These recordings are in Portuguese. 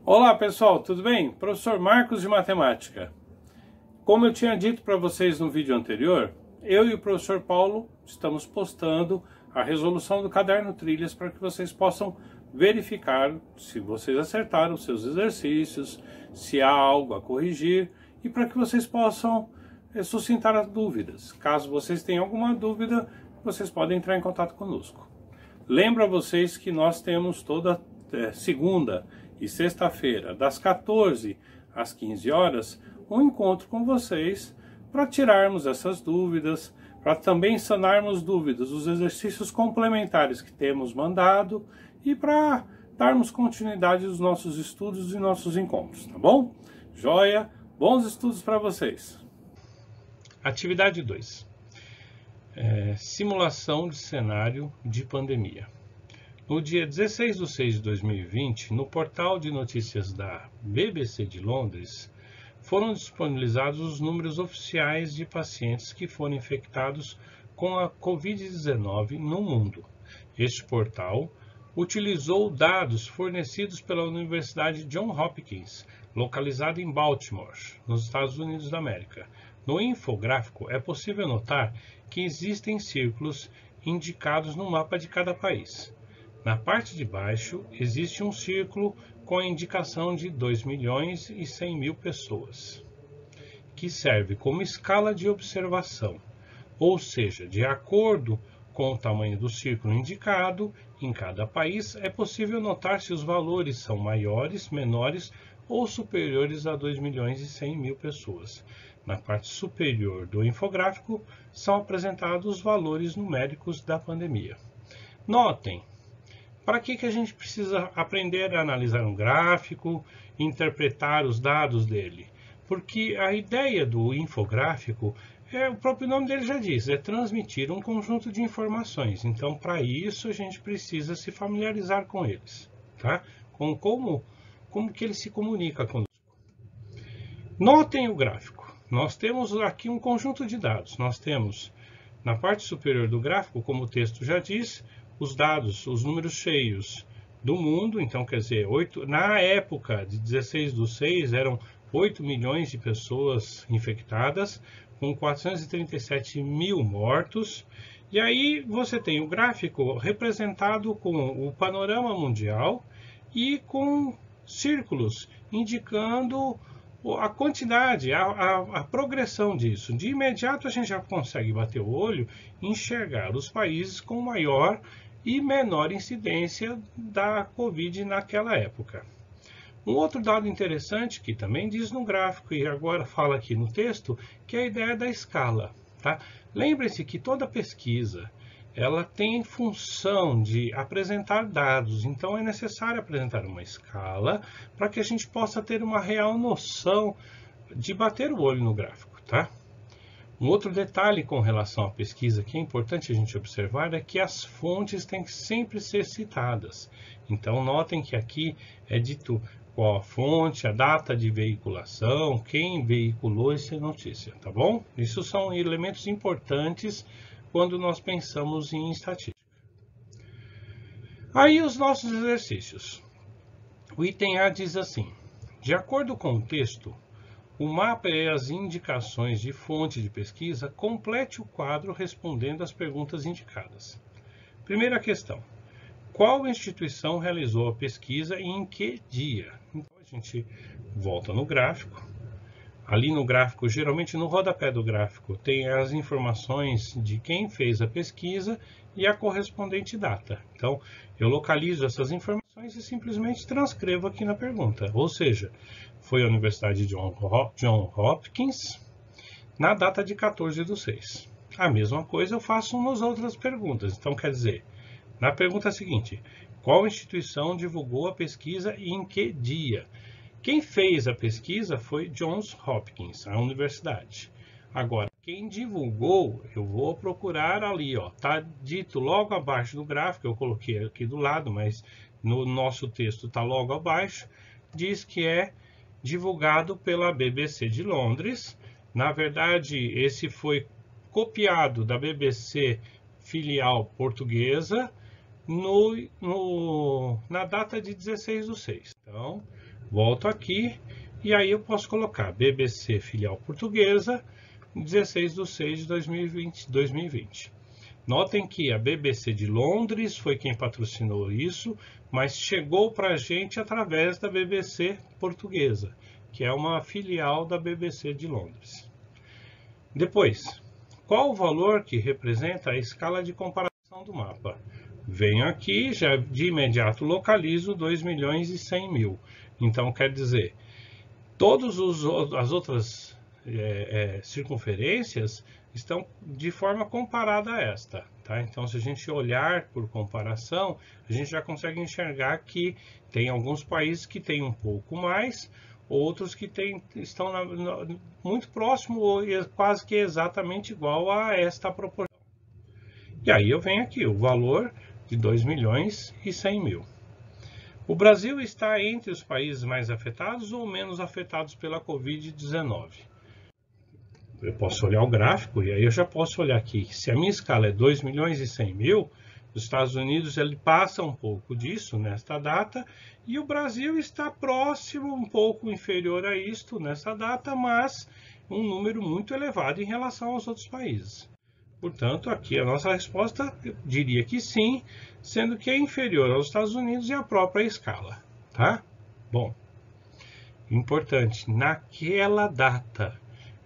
Olá pessoal, tudo bem? Professor Marcos de Matemática. Como eu tinha dito para vocês no vídeo anterior, eu e o professor Paulo estamos postando a resolução do caderno Trilhas para que vocês possam verificar se vocês acertaram os seus exercícios, se há algo a corrigir e para que vocês possam suscitar as dúvidas. Caso vocês tenham alguma dúvida, vocês podem entrar em contato conosco. Lembro a vocês que nós temos toda segunda e sexta-feira, das 14 às 15 horas, um encontro com vocês para tirarmos essas dúvidas, para também sanarmos dúvidas dos exercícios complementares que temos mandado e para darmos continuidade aos nossos estudos e nossos encontros, tá bom? Joia? Bons estudos para vocês! Atividade 2. Simulação de cenário de pandemia. No dia 16 de 6 de 2020, no portal de notícias da BBC de Londres, foram disponibilizados os números oficiais de pacientes que foram infectados com a Covid-19 no mundo. Este portal utilizou dados fornecidos pela Universidade Johns Hopkins, localizada em Baltimore, nos Estados Unidos da América. No infográfico é possível notar que existem círculos indicados no mapa de cada país. Na parte de baixo, existe um círculo com a indicação de 2.100.000 pessoas, que serve como escala de observação, ou seja, de acordo com o tamanho do círculo indicado, em cada país é possível notar se os valores são maiores, menores ou superiores a 2.100.000 pessoas. Na parte superior do infográfico são apresentados os valores numéricos da pandemia. Notem, para que a gente precisa aprender a analisar um gráfico, interpretar os dados dele? Porque a ideia do infográfico, o próprio nome dele já diz, é transmitir um conjunto de informações. Então, para isso, a gente precisa se familiarizar com eles, tá? Com como que ele se comunica conosco. Notem o gráfico. Nós temos aqui um conjunto de dados. Nós temos, na parte superior do gráfico, como o texto já diz, os dados, os números cheios do mundo. Então, quer dizer, na época de 16 do 6, eram 8 milhões de pessoas infectadas, com 437 mil mortos. E aí você tem o gráfico representado com o panorama mundial e com círculos indicando a quantidade, a progressão disso. De imediato a gente já consegue bater o olho e enxergar os países com maior e menor incidência da Covid naquela época. Um outro dado interessante que também diz no gráfico e agora fala aqui no texto, que é a ideia da escala. Tá? Lembre-se que toda pesquisa ela tem função de apresentar dados, então é necessário apresentar uma escala para que a gente possa ter uma real noção de bater o olho no gráfico. Tá? Um outro detalhe com relação à pesquisa que é importante a gente observar é que as fontes têm que sempre ser citadas. Então, notem que aqui é dito qual a fonte, a data de veiculação, quem veiculou essa notícia, tá bom? Isso são elementos importantes quando nós pensamos em estatística. Aí os nossos exercícios. O item A diz assim: de acordo com o texto, o mapa e as indicações de fonte de pesquisa, complete o quadro respondendo às perguntas indicadas. Primeira questão: qual instituição realizou a pesquisa e em que dia? Então a gente volta no gráfico. Ali no gráfico, geralmente no rodapé do gráfico, tem as informações de quem fez a pesquisa e a correspondente data. Então, eu localizo essas informações e simplesmente transcrevo aqui na pergunta. Ou seja, foi a Universidade de Johns Hopkins na data de 14 do 6. A mesma coisa eu faço nas outras perguntas. Então, quer dizer, na pergunta seguinte, qual instituição divulgou a pesquisa e em que dia? Quem fez a pesquisa foi Johns Hopkins, a universidade. Agora, quem divulgou, eu vou procurar ali, ó, tá dito logo abaixo do gráfico, eu coloquei aqui do lado, mas no nosso texto está logo abaixo, diz que é divulgado pela BBC de Londres. Na verdade, esse foi copiado da BBC filial portuguesa na data de 16 do 6. Então, Volto aqui e aí eu posso colocar BBC Filial Portuguesa, 16/6/2020. Notem que a BBC de Londres foi quem patrocinou isso, mas chegou para a gente através da BBC Portuguesa, que é uma filial da BBC de Londres. Depois, qual o valor que representa a escala de comparação do mapa? Venho aqui, já de imediato localizo 2.100.000. Então, quer dizer, todas as outras circunferências estão de forma comparada a esta. Tá? Então, se a gente olhar por comparação, a gente já consegue enxergar que tem alguns países que têm um pouco mais, outros que estão muito próximo ou quase que exatamente igual a esta proporção. E aí eu venho aqui, o valor de 2.100.000. O Brasil está entre os países mais afetados ou menos afetados pela Covid-19? Eu posso olhar o gráfico e aí eu já posso olhar aqui. Se a minha escala é 2.100.000, os Estados Unidos ele passa um pouco disso nesta data e o Brasil está próximo, um pouco inferior a isto nessa data, mas um número muito elevado em relação aos outros países. Portanto, aqui a nossa resposta, eu diria que sim, sendo que é inferior aos Estados Unidos e à própria escala, tá? Bom, importante, naquela data.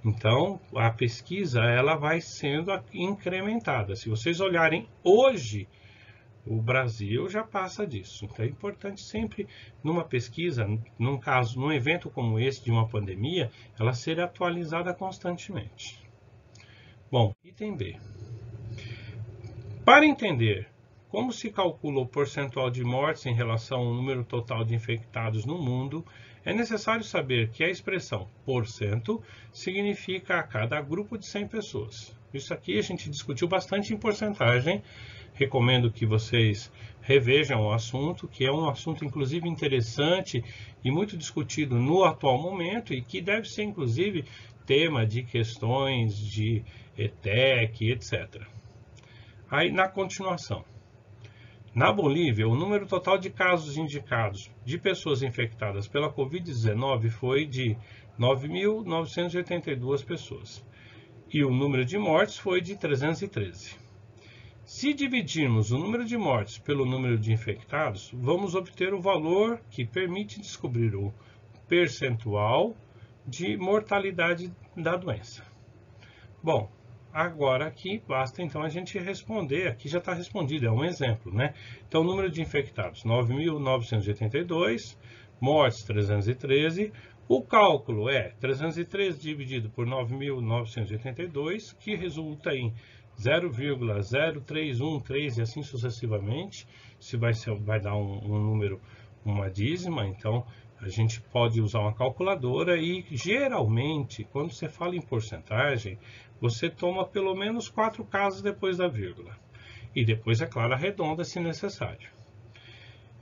Então, a pesquisa ela vai sendo incrementada. Se vocês olharem hoje, o Brasil já passa disso. Então, é importante sempre, numa pesquisa, num evento como esse de uma pandemia, ela ser atualizada constantemente. Bom, item B. Para entender como se calcula o percentual de mortes em relação ao número total de infectados no mundo, é necessário saber que a expressão % significa a cada grupo de 100 pessoas. Isso aqui a gente discutiu bastante em porcentagem. Recomendo que vocês revejam o assunto, que é um assunto inclusive interessante e muito discutido no atual momento e que deve ser inclusive tema de questões de ETEC, etc. Aí, na continuação, na Bolívia, o número total de casos indicados de pessoas infectadas pela Covid-19 foi de 9.982 pessoas e o número de mortes foi de 313. Se dividirmos o número de mortes pelo número de infectados, vamos obter o valor que permite descobrir o percentual de mortalidade da doença. Bom, agora aqui basta então a gente responder, aqui já está respondido, é um exemplo, né? Então, o número de infectados, 9.982, mortes, 313. O cálculo é 313 dividido por 9.982, que resulta em 0,0313 e assim sucessivamente. Se vai dar um número, uma dízima, então a gente pode usar uma calculadora e geralmente, quando você fala em porcentagem, você toma pelo menos 4 casas depois da vírgula. E depois, é claro, arredonda se necessário.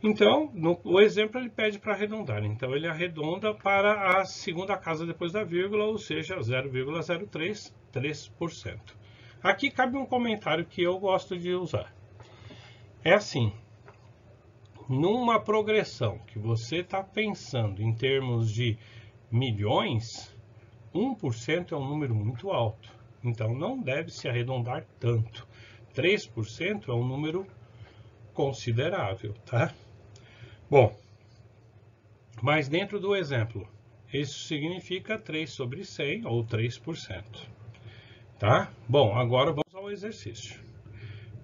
Então, o exemplo ele pede para arredondar. Então, ele arredonda para a segunda casa depois da vírgula, ou seja, 0,033%. Aqui cabe um comentário que eu gosto de usar. É assim, numa progressão que você está pensando em termos de milhões, 1% é um número muito alto. Então, não deve se arredondar tanto. 3% é um número considerável, tá? Bom, mas dentro do exemplo, isso significa 3 sobre 100 ou 3%. Tá? Bom, agora vamos ao exercício.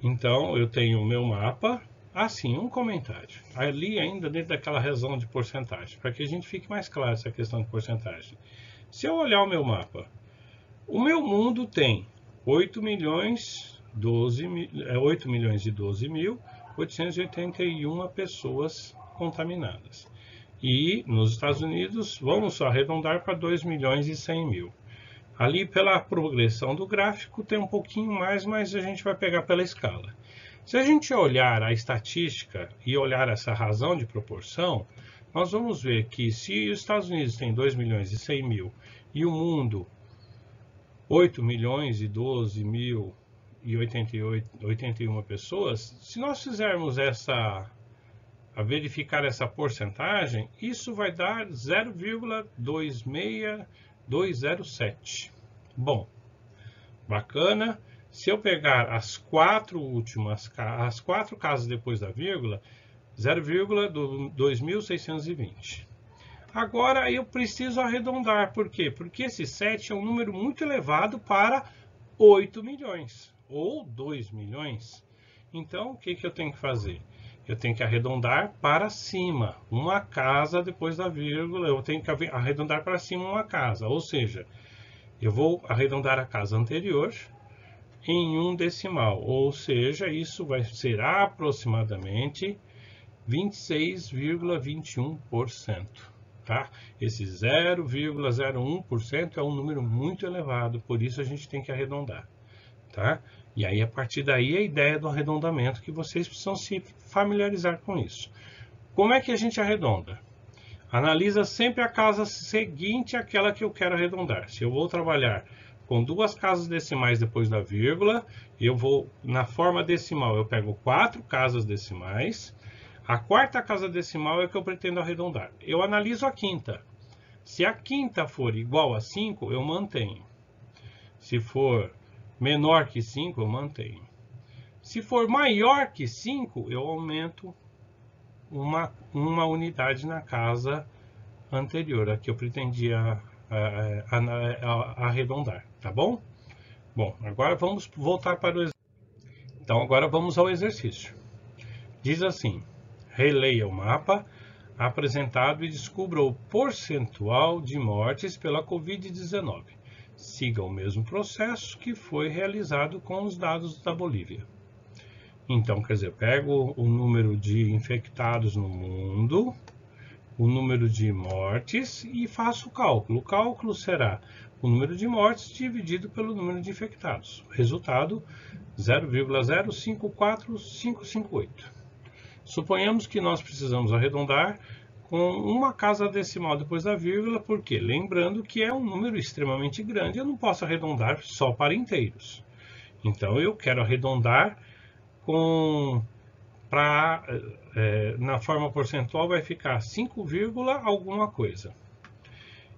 Então, eu tenho o meu mapa. Assim, um comentário. Ali ainda dentro daquela razão de porcentagem, para que a gente fique mais claro essa questão de porcentagem. Se eu olhar o meu mapa, o meu mundo tem 8.012.881 pessoas contaminadas. E nos Estados Unidos, vamos arredondar para 2.100.000. Ali, pela progressão do gráfico, tem um pouquinho mais, mas a gente vai pegar pela escala. Se a gente olhar a estatística e olhar essa razão de proporção, nós vamos ver que se os Estados Unidos têm 2.100.000 e o mundo 8.012.081 pessoas, se nós fizermos essa a verificar essa porcentagem, isso vai dar 0,26207. Bom, bacana. Se eu pegar as quatro casas depois da vírgula, 0,2620. Agora eu preciso arredondar. Por quê? Porque esse 7 é um número muito elevado para 8 milhões ou 2 milhões. Então, o que eu tenho que fazer? Eu tenho que arredondar para cima. Uma casa depois da vírgula, eu tenho que arredondar para cima uma casa. Ou seja, eu vou arredondar a casa anterior em um decimal. Ou seja, isso vai ser aproximadamente 26,21%. Tá? Esse 0,01% é um número muito elevado, por isso a gente tem que arredondar. Tá? E aí, a partir daí, a ideia do arredondamento, que vocês precisam se familiarizar com isso. Como é que a gente arredonda? Analisa sempre a casa seguinte àquela que eu quero arredondar. Se eu vou trabalhar com duas casas decimais depois da vírgula, eu vou, na forma decimal, eu pego 4 casas decimais. A quarta casa decimal é que eu pretendo arredondar. Eu analiso a quinta. Se a quinta for igual a 5, eu mantenho. Se for menor que 5, eu mantenho. Se for maior que 5, eu aumento uma unidade na casa anterior, a que eu pretendia arredondar, tá bom? Bom, agora vamos voltar para o exercício. Então, agora vamos ao exercício. Diz assim: releia o mapa apresentado e descubra o percentual de mortes pela Covid-19. Siga o mesmo processo que foi realizado com os dados da Bolívia. Então, quer dizer, eu pego o número de infectados no mundo, o número de mortes e faço o cálculo. O cálculo será o número de mortes dividido pelo número de infectados. Resultado, 0,054558. Suponhamos que nós precisamos arredondar com uma casa decimal depois da vírgula, porque lembrando que é um número extremamente grande, eu não posso arredondar só para inteiros. Então eu quero arredondar na forma percentual vai ficar 5, alguma coisa.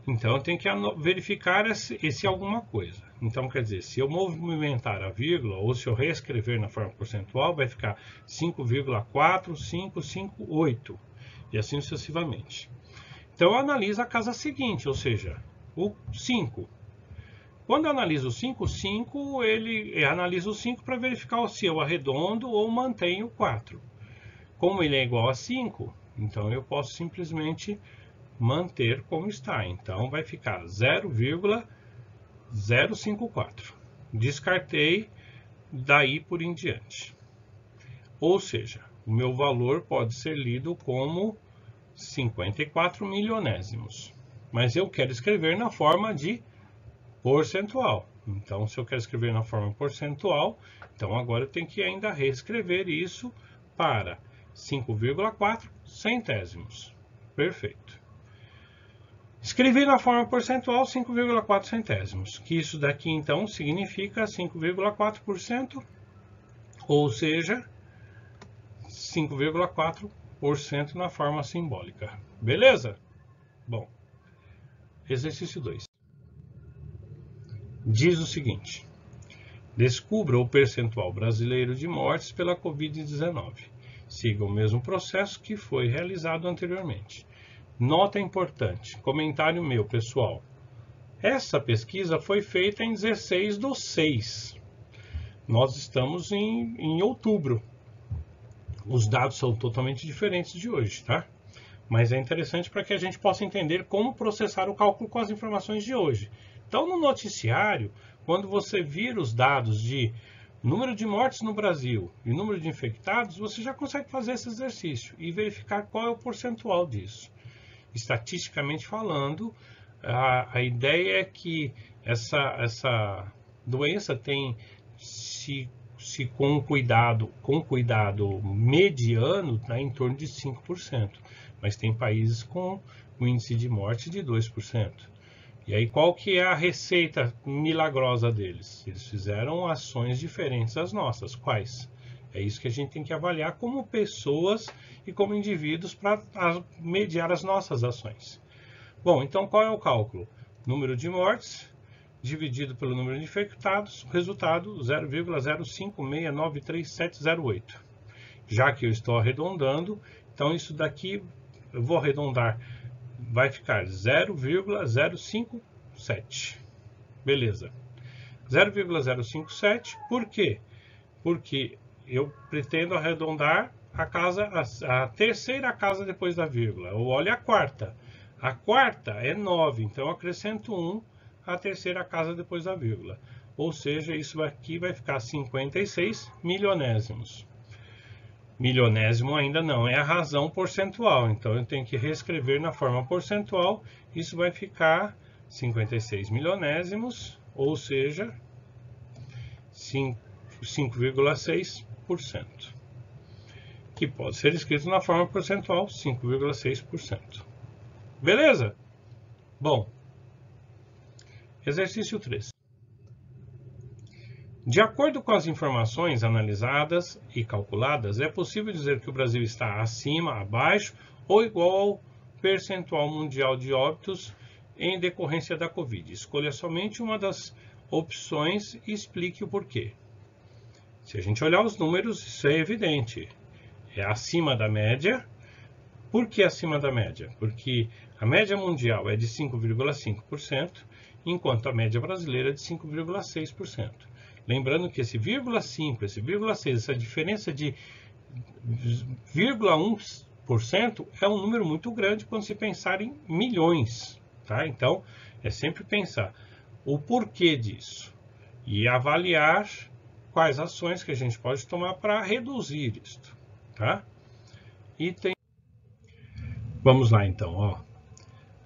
Então eu tenho que verificar esse alguma coisa. Então quer dizer, se eu movimentar a vírgula ou se eu reescrever na forma percentual, vai ficar 5,4558 e assim sucessivamente. Então eu analiso a casa seguinte, ou seja, o 5. Quando eu analiso o 5, ele analisa o 5 para verificar se eu arredondo ou mantenho o 4. Como ele é igual a 5, então eu posso simplesmente manter como está. Então vai ficar 0,054. Descartei daí por em diante. Ou seja, o meu valor pode ser lido como 54 milionésimos. Mas eu quero escrever na forma de percentual. Então, se eu quero escrever na forma percentual, então agora eu tenho que ainda reescrever isso para 5,4 centésimos. Perfeito. Escrevi na forma percentual 5,4 centésimos, que isso daqui então significa 5,4%, ou seja, 5,4% na forma simbólica. Beleza? Bom, exercício 2. Diz o seguinte: descubra o percentual brasileiro de mortes pela Covid-19. Siga o mesmo processo que foi realizado anteriormente. Nota importante, comentário meu, pessoal. Essa pesquisa foi feita em 16/6. Nós estamos em outubro. Os dados são totalmente diferentes de hoje, tá? Mas é interessante para que a gente possa entender como processar o cálculo com as informações de hoje. Então, no noticiário, quando você vir os dados de número de mortes no Brasil e número de infectados, você já consegue fazer esse exercício e verificar qual é o percentual disso. Estatisticamente falando, a ideia é que essa doença tem, se com cuidado mediano, tá em torno de 5%. Mas tem países com um índice de morte de 2%. E aí, qual que é a receita milagrosa deles? Eles fizeram ações diferentes das nossas. Quais? É isso que a gente tem que avaliar como pessoas e como indivíduos para mediar as nossas ações. Bom, então qual é o cálculo? Número de mortes dividido pelo número de infectados, resultado 0,0569378. Já que eu estou arredondando, então isso daqui eu vou arredondar, vai ficar 0,057. Beleza. 0,057, por quê? Porque eu pretendo arredondar a terceira casa depois da vírgula. Ou olha a quarta. A quarta é 9, então eu acrescento 1 à terceira casa depois da vírgula. Ou seja, isso aqui vai ficar 56 milionésimos. Milionésimo ainda não é a razão percentual, então eu tenho que reescrever na forma percentual. Isso vai ficar 56 milionésimos, ou seja, 5,6%, que pode ser escrito na forma percentual 5,6%. Beleza? Bom, exercício 3. De acordo com as informações analisadas e calculadas, é possível dizer que o Brasil está acima, abaixo ou igual ao percentual mundial de óbitos em decorrência da Covid. Escolha somente uma das opções e explique o porquê. Se a gente olhar os números, isso é evidente. É acima da média. Por que acima da média? Porque a média mundial é de 5,5%, enquanto a média brasileira é de 5,6%. Lembrando que esse 0,5, esse 0,6, essa diferença de 0,1% é um número muito grande quando se pensar em milhões. Tá? Então, é sempre pensar o porquê disso e avaliar quais ações que a gente pode tomar para reduzir isto. Tá? Vamos lá então, ó.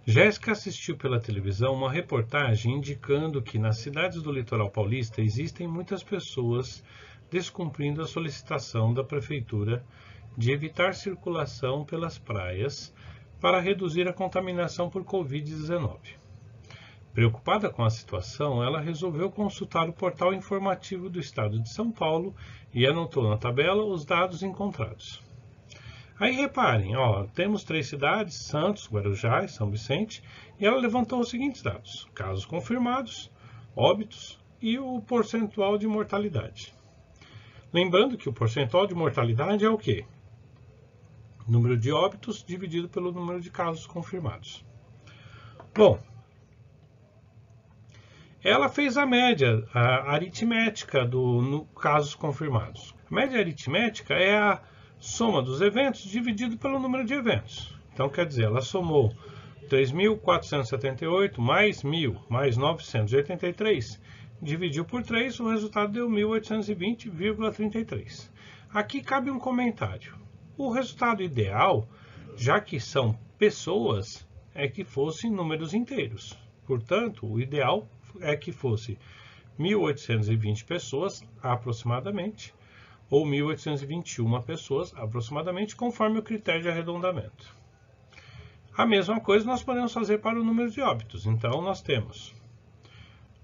Jéssica assistiu pela televisão uma reportagem indicando que nas cidades do litoral paulista existem muitas pessoas descumprindo a solicitação da prefeitura de evitar circulação pelas praias para reduzir a contaminação por Covid-19. Preocupada com a situação, ela resolveu consultar o portal informativo do estado de São Paulo e anotou na tabela os dados encontrados. Aí reparem, ó, temos 3 cidades, Santos, Guarujá e São Vicente, e ela levantou os seguintes dados: casos confirmados, óbitos e o percentual de mortalidade. Lembrando que o percentual de mortalidade é o quê? Número de óbitos dividido pelo número de casos confirmados. Bom, ela fez a média aritmética dos casos confirmados. A média aritmética é a soma dos eventos dividido pelo número de eventos. Então, quer dizer, ela somou 3.478 mais 1.000 mais 983, dividiu por 3, o resultado deu 1.820,33. Aqui cabe um comentário. O resultado ideal, já que são pessoas, é que fossem números inteiros. Portanto, o ideal é que fosse 1.820 pessoas, aproximadamente, ou 1.821 pessoas, aproximadamente, conforme o critério de arredondamento. A mesma coisa nós podemos fazer para o número de óbitos. Então, nós temos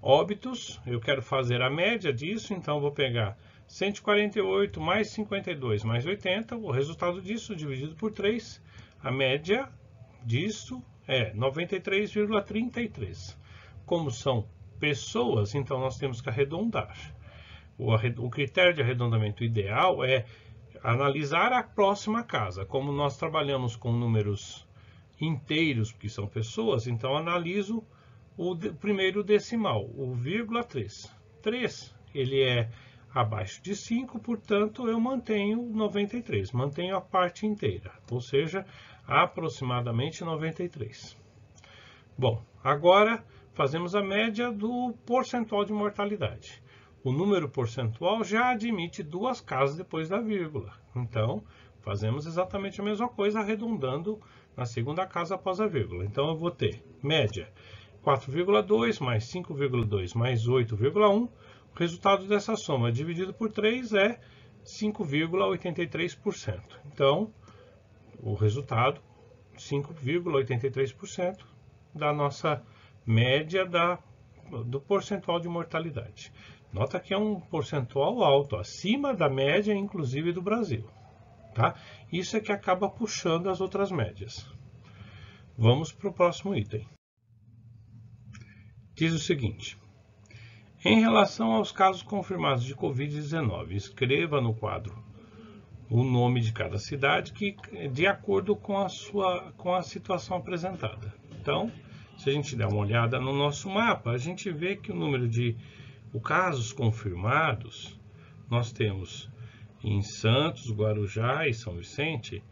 óbitos, eu quero fazer a média disso, então vou pegar 148 mais 52 mais 80, o resultado disso dividido por 3, a média disso é 93,33. Como são pessoas, então nós temos que arredondar. O critério de arredondamento ideal é analisar a próxima casa. Como nós trabalhamos com números inteiros, que são pessoas, então analiso o primeiro decimal, o vírgula 3. 3, ele é abaixo de 5, portanto, eu mantenho 93, mantenho a parte inteira, ou seja, aproximadamente 93. Bom, agora fazemos a média do percentual de mortalidade. O número percentual já admite 2 casas depois da vírgula. Então, fazemos exatamente a mesma coisa, arredondando na segunda casa após a vírgula. Então, eu vou ter média 4,2 mais 5,2 mais 8,1. O resultado dessa soma dividido por 3 é 5,83%. Então, o resultado, 5,83% da nossa média do percentual de mortalidade. Nota que é um percentual alto, acima da média, inclusive, do Brasil. Tá? Isso é que acaba puxando as outras médias. Vamos para o próximo item. Diz o seguinte: em relação aos casos confirmados de Covid-19, escreva no quadro o nome de cada cidade de acordo com a situação apresentada. Então, se a gente der uma olhada no nosso mapa, a gente vê que o número de casos confirmados, nós temos em Santos, Guarujá e São Vicente,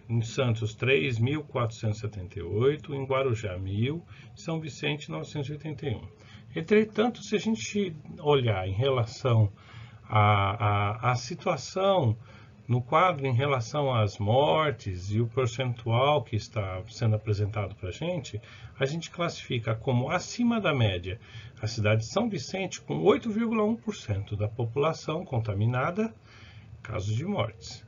em Santos 3.478, em Guarujá 1.000, São Vicente 981. Entretanto, se a gente olhar em relação à situação no quadro em relação às mortes e o percentual que está sendo apresentado para a gente classifica como acima da média a cidade de São Vicente, com 8,1% da população contaminada, casos de mortes.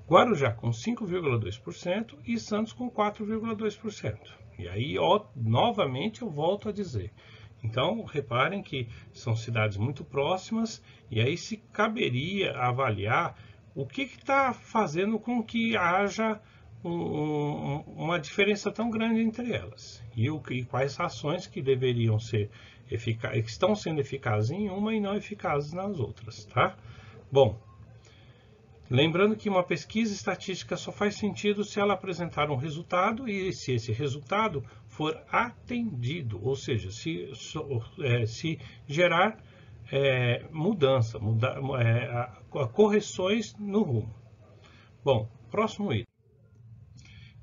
Guarujá com 5,2% e Santos com 4,2%. E aí, novamente, eu volto a dizer. Então, reparem que são cidades muito próximas e aí se caberia avaliar o que está fazendo com que haja uma diferença tão grande entre elas e quais ações que deveriam ser eficazes, que estão sendo eficazes em uma e não eficazes nas outras, tá? Bom, lembrando que uma pesquisa estatística só faz sentido se ela apresentar um resultado e se esse resultado for atendido, ou seja, se gerar mudança, correções no rumo. Bom, próximo item.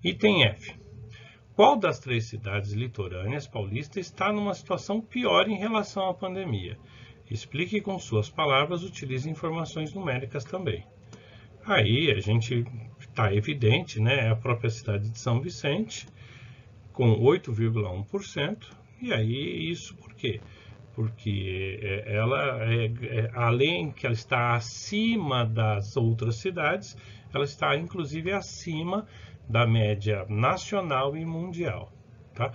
Item F. Qual das 3 cidades litorâneas paulistas está numa situação pior em relação à pandemia? Explique com suas palavras, utilize informações numéricas também. Aí a gente está evidente, né? É a própria cidade de São Vicente, com 8,1%. E aí isso por quê? Porque ela, além que ela está acima das outras cidades, ela está inclusive acima da média nacional e mundial. Tá?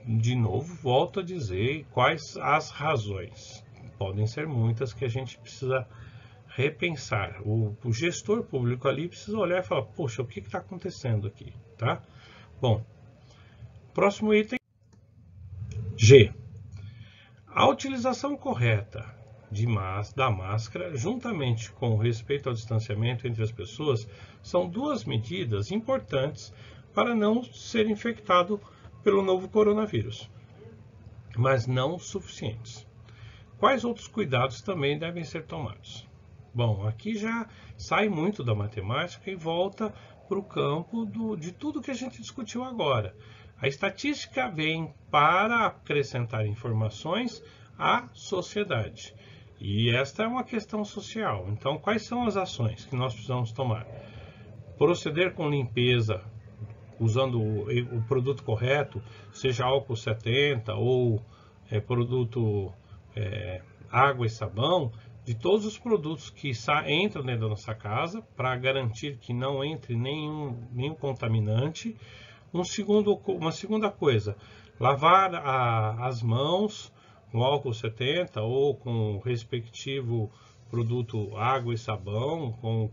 De novo, volto a dizer quais as razões. Podem ser muitas que a gente precisa repensar. O gestor público ali precisa olhar e falar, poxa, o que está acontecendo aqui? Tá? Bom, próximo item. G. A utilização correta da máscara, juntamente com o respeito ao distanciamento entre as pessoas, são 2 medidas importantes para não ser infectado pelo novo coronavírus, mas não suficientes. Quais outros cuidados também devem ser tomados? Bom, aqui já sai muito da matemática e volta para o campo de tudo que a gente discutiu agora. A estatística vem para acrescentar informações à sociedade. E esta é uma questão social. Então, quais são as ações que nós precisamos tomar? Proceder com limpeza, usando o produto correto, seja álcool 70 ou produto água e sabão, de todos os produtos que entram dentro da nossa casa, para garantir que não entre nenhum contaminante. Uma segunda coisa, lavar as mãos com álcool 70 ou com o respectivo produto água e sabão com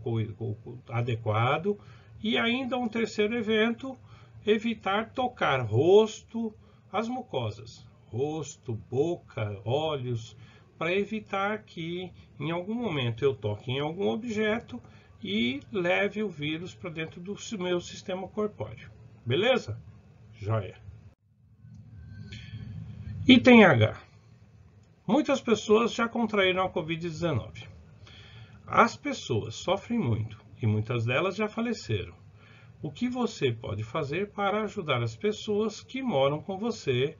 adequado. E ainda um terceiro evento, evitar tocar rosto, as mucosas, rosto, boca, olhos, para evitar que em algum momento eu toque em algum objeto e leve o vírus para dentro do meu sistema corpóreo. Beleza? Joia. Item H. Muitas pessoas já contraíram a Covid-19. As pessoas sofrem muito e muitas delas já faleceram. O que você pode fazer para ajudar as pessoas que moram com você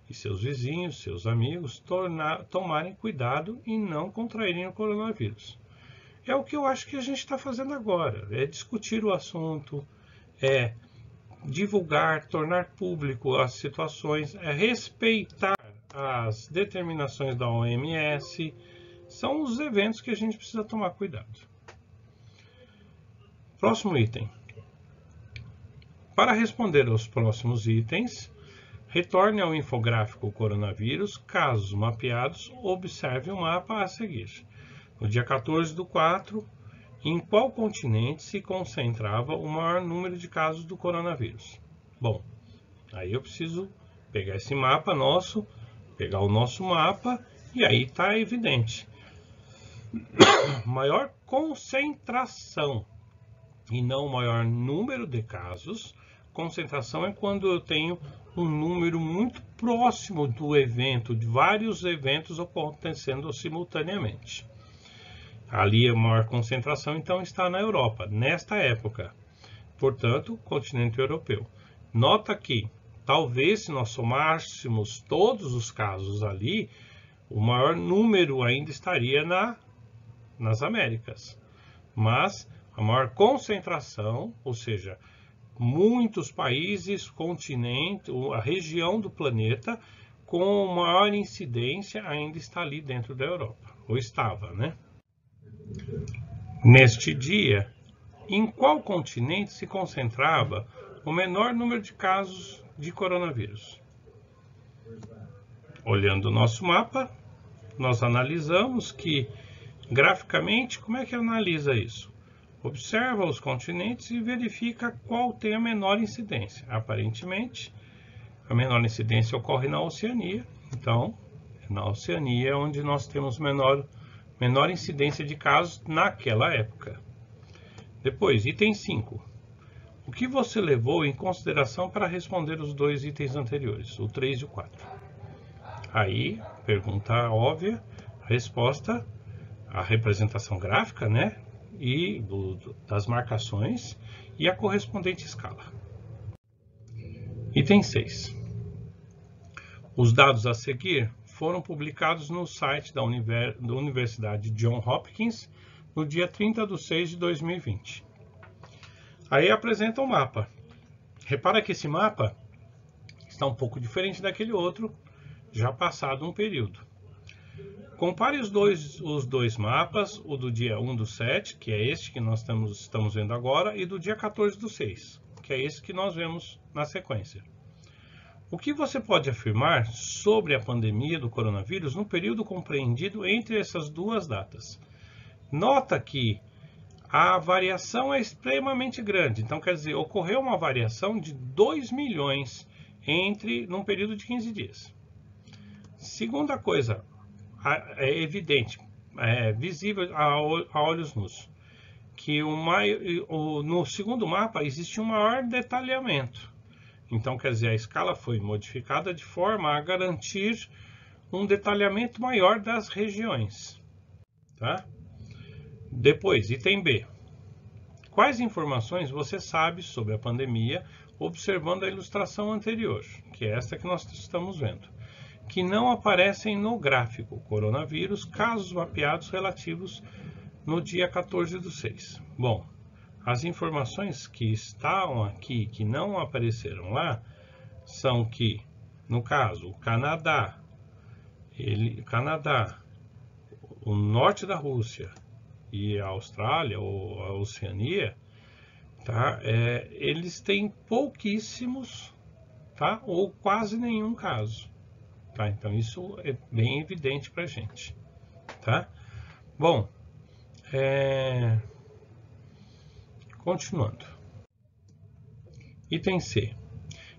e seus vizinhos, seus amigos, tomarem cuidado e não contraírem o coronavírus? É o que eu acho que a gente está fazendo agora. É discutir o assunto, divulgar, tornar público as situações, respeitar as determinações da OMS. São os eventos que a gente precisa tomar cuidado. Próximo item. Para responder aos próximos itens, Retorne ao infográfico coronavírus, casos mapeados, observe o mapa a seguir. No dia 14/4, em qual continente se concentrava o maior número de casos do coronavírus? Bom, aí eu preciso pegar esse mapa nosso, pegar o nosso mapa, e aí está evidente. Maior concentração e não maior número de casos. Concentração é quando eu tenho um número muito próximo do evento, de vários eventos acontecendo simultaneamente. Ali a maior concentração então está na Europa, nesta época. Portanto, continente europeu. Nota que, talvez se nós somássemos todos os casos ali, o maior número ainda estaria nas Américas. Mas a maior concentração, ou seja, muitos países, continente, a região do planeta com maior incidência ainda está ali dentro da Europa, ou estava, né? Neste dia, em qual continente se concentrava o menor número de casos de coronavírus? Olhando o nosso mapa, nós analisamos que, graficamente, como é que analisa isso? Observa os continentes e verifica qual tem a menor incidência. Aparentemente, a menor incidência ocorre na Oceania. Então, na Oceania é onde nós temos menor incidência de casos naquela época. Depois, item 5. O que você levou em consideração para responder os dois itens anteriores, o 3 e o 4? Aí, pergunta óbvia, resposta, a representação gráfica, né? E das marcações e a correspondente escala. Item 6. Os dados a seguir foram publicados no site da Universidade Johns Hopkins no dia 30/6/2020. Aí apresenta o mapa. Repara que esse mapa está um pouco diferente daquele outro, já passado um período. Compare os dois mapas, o do dia 1/7, que é este que nós estamos vendo agora, e do dia 14/6, que é esse que nós vemos na sequência. O que você pode afirmar sobre a pandemia do coronavírus no período compreendido entre essas duas datas? Nota que a variação é extremamente grande, então quer dizer, ocorreu uma variação de 2 milhões num período de 15 dias. Segunda coisa, é evidente, é visível a olhos nus, que no segundo mapa existe um maior detalhamento. Então, quer dizer, a escala foi modificada de forma a garantir um detalhamento maior das regiões. Tá? Depois, item B. Quais informações você sabe sobre a pandemia observando a ilustração anterior, que é esta que nós estamos vendo, que não aparecem no gráfico coronavírus, casos mapeados relativos no dia 14/6. Bom, as informações que estão aqui, que não apareceram lá, são que, no caso, o Canadá, o norte da Rússia e a Austrália, ou a Oceania, tá? Eles têm pouquíssimos, tá? Ou quase nenhum caso. Tá? Então, isso é bem evidente para a gente. Tá? Bom, continuando. Item C.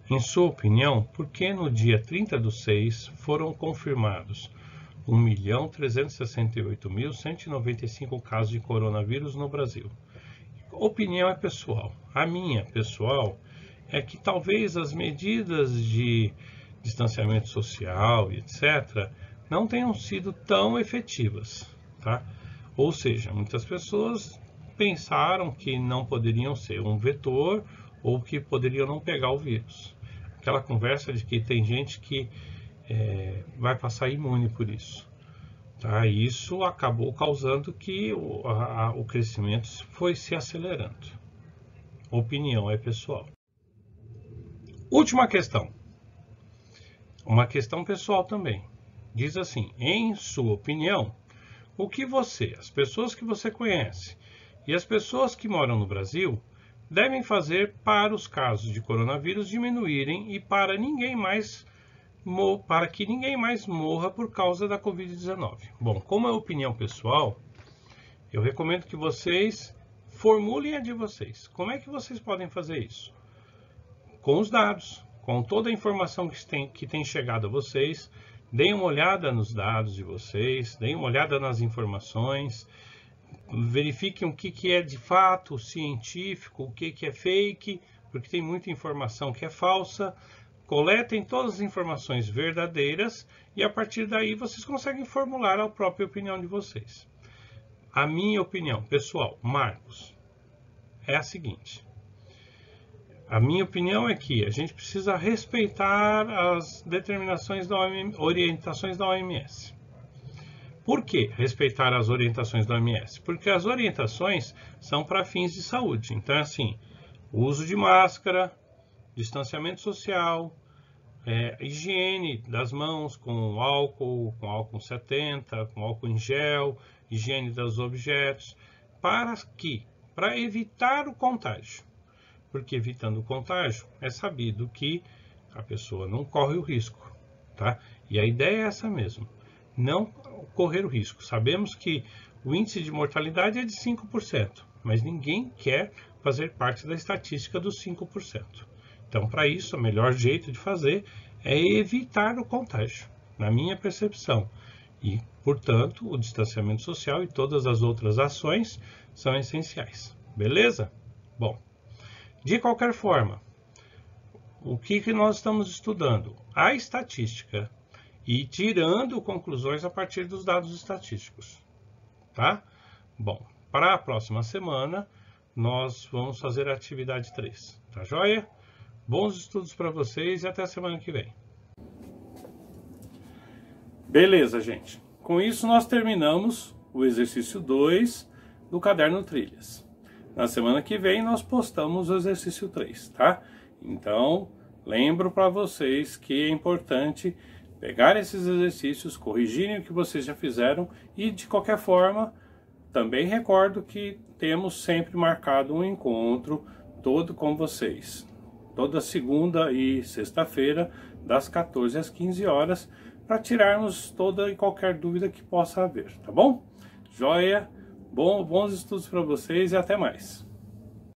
Em sua opinião, por que no dia 30/6 foram confirmados 1.368.195 casos de coronavírus no Brasil? Opinião é pessoal. A minha, pessoal, é que talvez as medidas de distanciamento social e etc. não tenham sido tão efetivas, tá? Ou seja, muitas pessoas pensaram que não poderiam ser um vetor ou que poderiam não pegar o vírus. Aquela conversa de que tem gente que vai passar imune por isso. Tá? Isso acabou causando que o crescimento foi se acelerando. Opinião é pessoal. Última questão. Uma questão pessoal também. Diz assim, em sua opinião, o que você, as pessoas que você conhece e as pessoas que moram no Brasil devem fazer para os casos de coronavírus diminuírem e para que ninguém mais morra por causa da Covid-19. Bom, como é opinião pessoal, eu recomendo que vocês formulem a de vocês. Como é que vocês podem fazer isso? Com os dados, com toda a informação que tem chegado a vocês, deem uma olhada nos dados de vocês, deem uma olhada nas informações, verifiquem o que é de fato científico, o que é fake, porque tem muita informação que é falsa. Coletem todas as informações verdadeiras e a partir daí vocês conseguem formular a própria opinião de vocês. A minha opinião pessoal, Marcos, é a seguinte. A minha opinião é que a gente precisa respeitar as determinações orientações da OMS. Por que respeitar as orientações da OMS? Porque as orientações são para fins de saúde. Então, assim, uso de máscara, distanciamento social, higiene das mãos com álcool 70, com álcool em gel, higiene dos objetos, para evitar o contágio. Porque evitando o contágio, é sabido que a pessoa não corre o risco, tá? E a ideia é essa mesmo, não correr o risco. Sabemos que o índice de mortalidade é de 5%, mas ninguém quer fazer parte da estatística dos 5%. Então, para isso, o melhor jeito de fazer é evitar o contágio, na minha percepção. E, portanto, o distanciamento social e todas as outras ações são essenciais. Beleza? Bom, de qualquer forma, o que nós estamos estudando? A estatística e tirando conclusões a partir dos dados estatísticos. Tá? Bom, para a próxima semana, nós vamos fazer a atividade 3. Tá joia? Bons estudos para vocês e até a semana que vem. Beleza, gente. Com isso, nós terminamos o exercício 2 do Caderno Trilhas. Na semana que vem, nós postamos o exercício 3, tá? Então, lembro para vocês que é importante pegar esses exercícios, corrigirem o que vocês já fizeram e, de qualquer forma, também recordo que temos sempre marcado um encontro todo com vocês. Toda segunda e sexta-feira, das 14 às 15 horas, para tirarmos toda e qualquer dúvida que possa haver, tá bom? Joia, bons estudos para vocês e até mais!